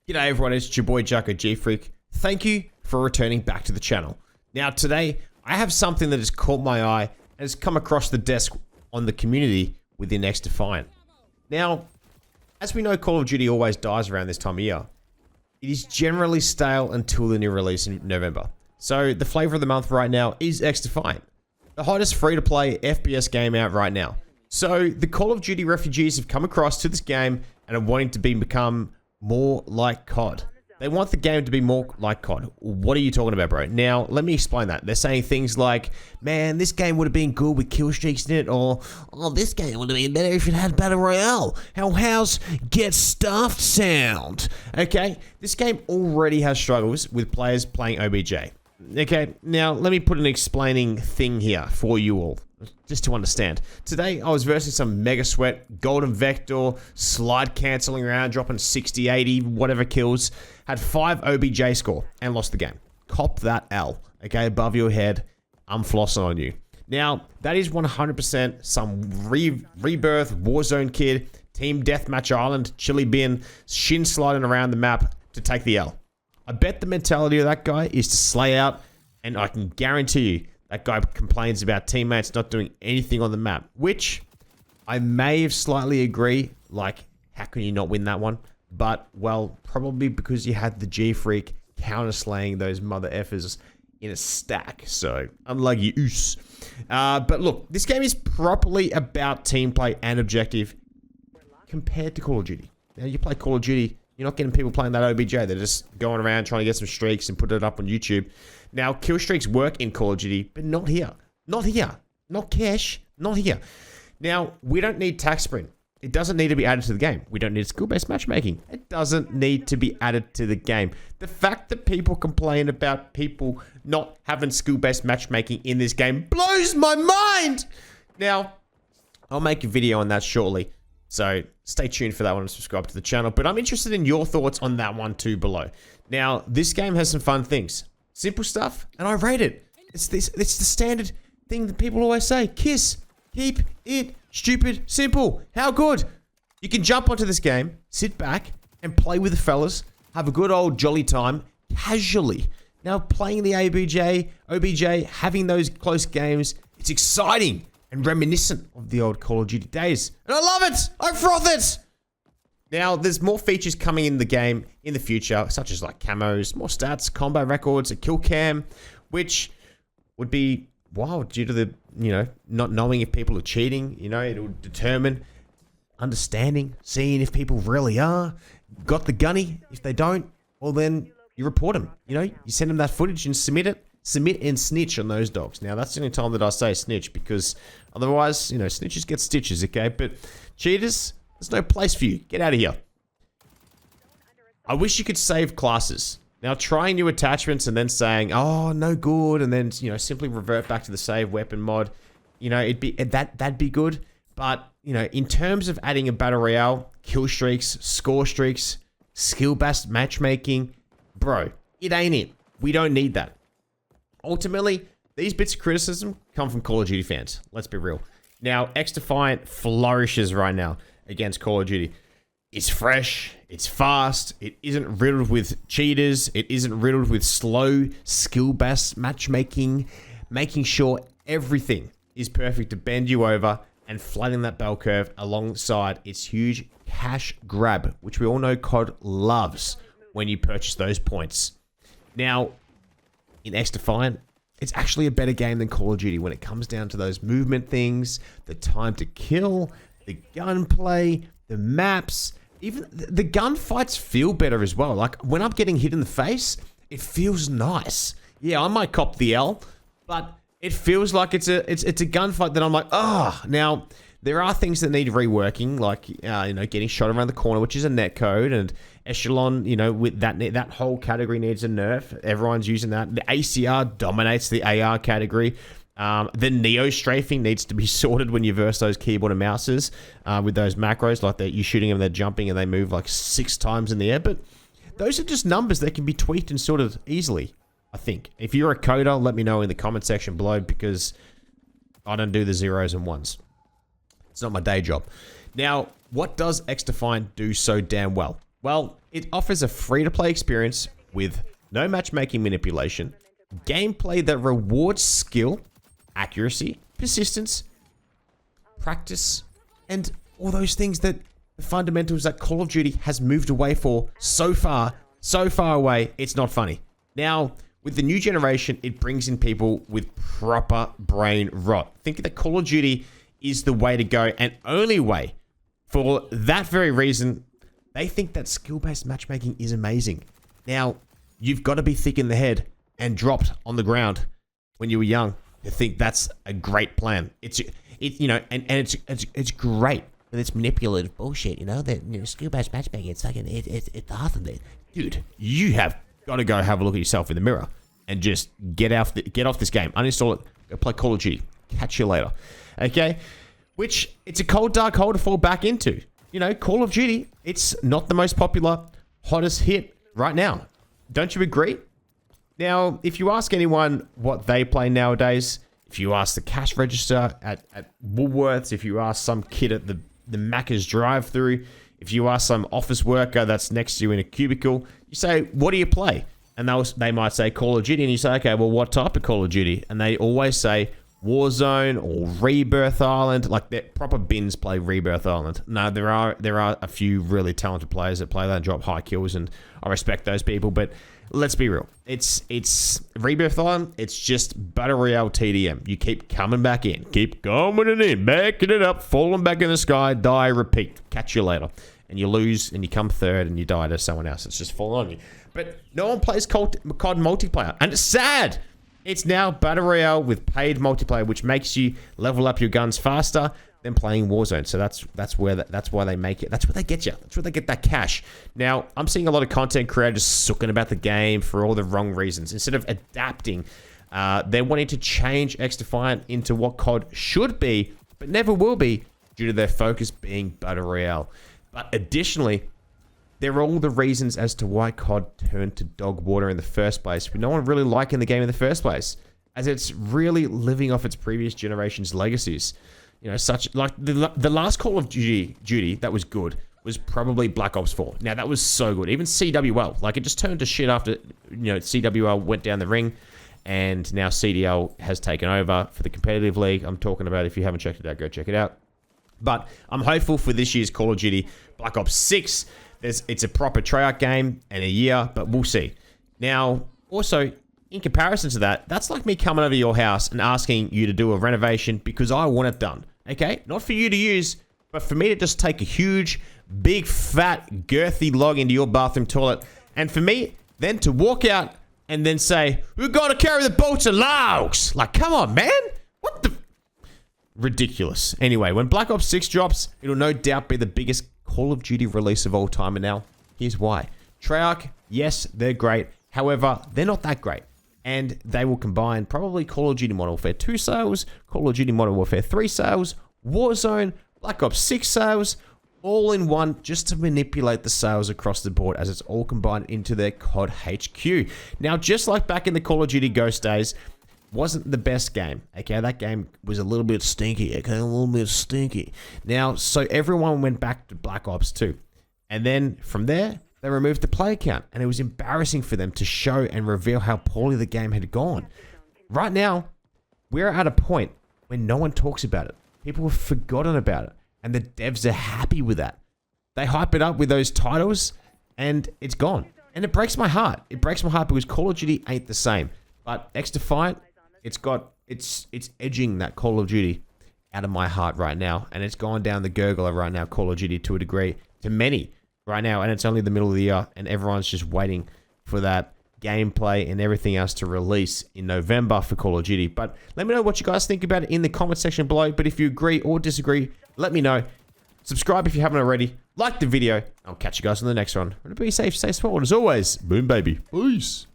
G'day everyone, it's your boy Jacko G-Freak. Thank you for returning back to the channel. Now today, I have something that has caught my eye and has come across the desk on the community within XDefiant. Now, as we know, Call of Duty always dies around this time of year. It is generally stale until the new release in November. So the flavor of the month right now is XDefiant, the hottest free-to-play FPS game out right now. So the Call of Duty refugees have come across to this game and are wanting to become more like COD. They want the game to be more like COD. What are you talking about, bro? Now, let me explain that. They're saying things like, man, this game would have been good with killstreaks in it, or, oh, this game would have been better if it had Battle Royale. How's Get Stuffed sound? Okay, this game already has struggles with players playing OBJ. Okay, now let me put an explaining thing here for you all, just to understand. Today, I was versing some Mega Sweat, Golden Vector, slide cancelling around, dropping 60, 80, whatever kills, had 5 OBJ score, and lost the game. Cop that L, okay, above your head, I'm flossing on you. Now, that is 100% some Rebirth, Warzone kid, Team Deathmatch Island, Chili Bin, shin sliding around the map to take the L. I bet the mentality of that guy is to slay out, and I can guarantee you that guy complains about teammates not doing anything on the map, which I may have slightly agree, like, how can you not win that one? But, well, probably because you had the G-Freak counter-slaying those mother effers in a stack, so unlucky oos. But look, this game is properly about team play and objective compared to Call of Duty. Now, you play Call of Duty, you're not getting people playing that OBJ. They're just going around trying to get some streaks and put it up on YouTube. Now, kill streaks work in Call of Duty, but not here. Not here. Not cash. Not here. Now, we don't need tax sprint. It doesn't need to be added to the game. We don't need skill-based matchmaking. It doesn't need to be added to the game. The fact that people complain about people not having skill-based matchmaking in this game blows my mind! Now, I'll make a video on that shortly. So stay tuned for that one and subscribe to the channel. But I'm interested in your thoughts on that one too below. Now, this game has some fun things. Simple stuff, and I rate it. It's the standard thing that people always say. KISS. Keep it stupid simple. How good? You can jump onto this game, sit back, and play with the fellas. Have a good old jolly time, casually. Now, playing the OBJ, having those close games, it's exciting and reminiscent of the old Call of Duty days. And I love it! I froth it! Now, there's more features coming in the game in the future, such as like camos, more stats, combat records, a kill cam, which would be wild due to the, not knowing if people are cheating. It'll determine understanding, seeing if people really are. Got the gunny. If they don't, well then you report them. You send them that footage and submit it. Submit and snitch on those dogs. Now, that's the only time that I say snitch, because otherwise, snitches get stitches, okay? But cheaters, there's no place for you. Get out of here. I wish you could save classes. Now, trying new attachments and then saying, oh, no good, and then, simply revert back to the save weapon mod, that'd be good. But, in terms of adding a battle royale, kill streaks, score streaks, skill-based matchmaking, bro, it ain't it. We don't need that. Ultimately, these bits of criticism come from Call of Duty fans. Let's be real. Now, XDefiant flourishes right now against Call of Duty. It's fresh, it's fast, it isn't riddled with cheaters, it isn't riddled with slow, skill-based matchmaking, making sure everything is perfect to bend you over and flatten that bell curve alongside its huge cash grab, which we all know COD loves when you purchase those points. Now, in XDefiant, it's actually a better game than Call of Duty when it comes down to those movement things, the time to kill, the gunplay, the maps, even the gunfights feel better as well. Like, when I'm getting hit in the face, it feels nice. Yeah, I might cop the L, but it feels like it's a gunfight that I'm like, ah. Now, there are things that need reworking, like, getting shot around the corner, which is a netcode, and Echelon, with that whole category needs a nerf. Everyone's using that. The ACR dominates the AR category. The Neo strafing needs to be sorted when you verse those keyboard and mouses with those macros, like you're shooting them, they're jumping, and they move like 6 times in the air. But those are just numbers that can be tweaked and sorted easily, I think. If you're a coder, let me know in the comment section below, because I don't do the zeros and ones. It's not my day job. Now, what does XDefiant do so damn well? Well, It offers a free-to-play experience with no matchmaking manipulation, gameplay that rewards skill, accuracy, persistence, practice, and all those things that the fundamentals that Call of Duty has moved away for so far away, it's not funny. Now, with the new generation, it brings in people with proper brain rot. Thinking that Call of Duty is the way to go and only way. For that very reason, they think that skill-based matchmaking is amazing. Now, you've got to be thick in the head and dropped on the ground when you were young to think that's a great plan. It's great. But it's manipulative bullshit, that skill-based matchmaking, it's fucking, it's awesome. Dude, you have got to go have a look at yourself in the mirror and just get off this game. Uninstall it. Go play Call of Duty. Catch you later. Okay? Which, it's a cold, dark hole to fall back into. Call of Duty, it's not the most popular, hottest hit right now. Don't you agree? Now, if you ask anyone what they play nowadays, if you ask the cash register at Woolworths, if you ask some kid at the Macca's drive-thru, if you ask some office worker that's next to you in a cubicle, you say, what do you play? And they might say Call of Duty, and you say, okay, well, what type of Call of Duty? And they always say Warzone or Rebirth Island. Like, their proper bins play Rebirth Island. No, there are a few really talented players that play that and drop high kills, and I respect those people, but let's be real. It's Rebirth Island. It's just Battle Royale TDM. You keep coming back in. Keep coming in, backing it up, falling back in the sky, die, repeat. Catch you later. And you lose, and you come third, and you die to someone else. It's just falling on you. But no one plays COD multiplayer. And it's sad. It's now Battle Royale with paid multiplayer, which makes you level up your guns faster than playing Warzone. So that's why they make it. That's where they get you. That's where they get that cash. Now, I'm seeing a lot of content creators sooking about the game for all the wrong reasons. Instead of adapting, they're wanting to change XDefiant into what COD should be, but never will be, due to their focus being Battle Royale. But additionally, there are all the reasons as to why COD turned to dog water in the first place, with no one really liking the game in the first place, as it's really living off its previous generation's legacies. Such like the last Call of Duty that was good was probably Black Ops 4. Now, that was so good. Even CWL, like, it just turned to shit after, CWL went down the ring, and now CDL has taken over for the competitive league. I'm talking about, if you haven't checked it out, go check it out. But I'm hopeful for this year's Call of Duty Black Ops 6. It's a proper tryout game in a year, but we'll see. Now, also, in comparison to that, that's like me coming over to your house and asking you to do a renovation because I want it done. Okay? Not for you to use, but for me to just take a huge, big, fat, girthy log into your bathroom toilet, and for me then to walk out and then say, we've got to carry the boats and logs. Like, come on, man. What the... Ridiculous. Anyway, when Black Ops 6 drops, it'll no doubt be the biggest Call of Duty release of all time, and now, here's why. Treyarch, yes, they're great. However, they're not that great. And they will combine probably Call of Duty Modern Warfare 2 sales, Call of Duty Modern Warfare 3 sales, Warzone, Black Ops 6 sales, all in one, just to manipulate the sales across the board, as it's all combined into their COD HQ. Now, just like back in the Call of Duty Ghost days, wasn't the best game. Okay, that game was a little bit stinky. Okay, a little bit stinky. Now, so everyone went back to Black Ops 2. And then from there, they removed the player count. And it was embarrassing for them to show and reveal how poorly the game had gone. Right now, we're at a point where no one talks about it. People have forgotten about it. And the devs are happy with that. They hype it up with those titles, and it's gone. And it breaks my heart. It breaks my heart because Call of Duty ain't the same. But XDefiant, it's edging that Call of Duty out of my heart right now, and it's gone down the gurgler right now, Call of Duty, to a degree, to many right now, and it's only the middle of the year, and everyone's just waiting for that gameplay and everything else to release in November for Call of Duty. But let me know what you guys think about it in the comment section below, but if you agree or disagree, let me know. Subscribe if you haven't already, like the video. I'll catch you guys on the next one. Be safe, stay small, and as always, boom baby, peace.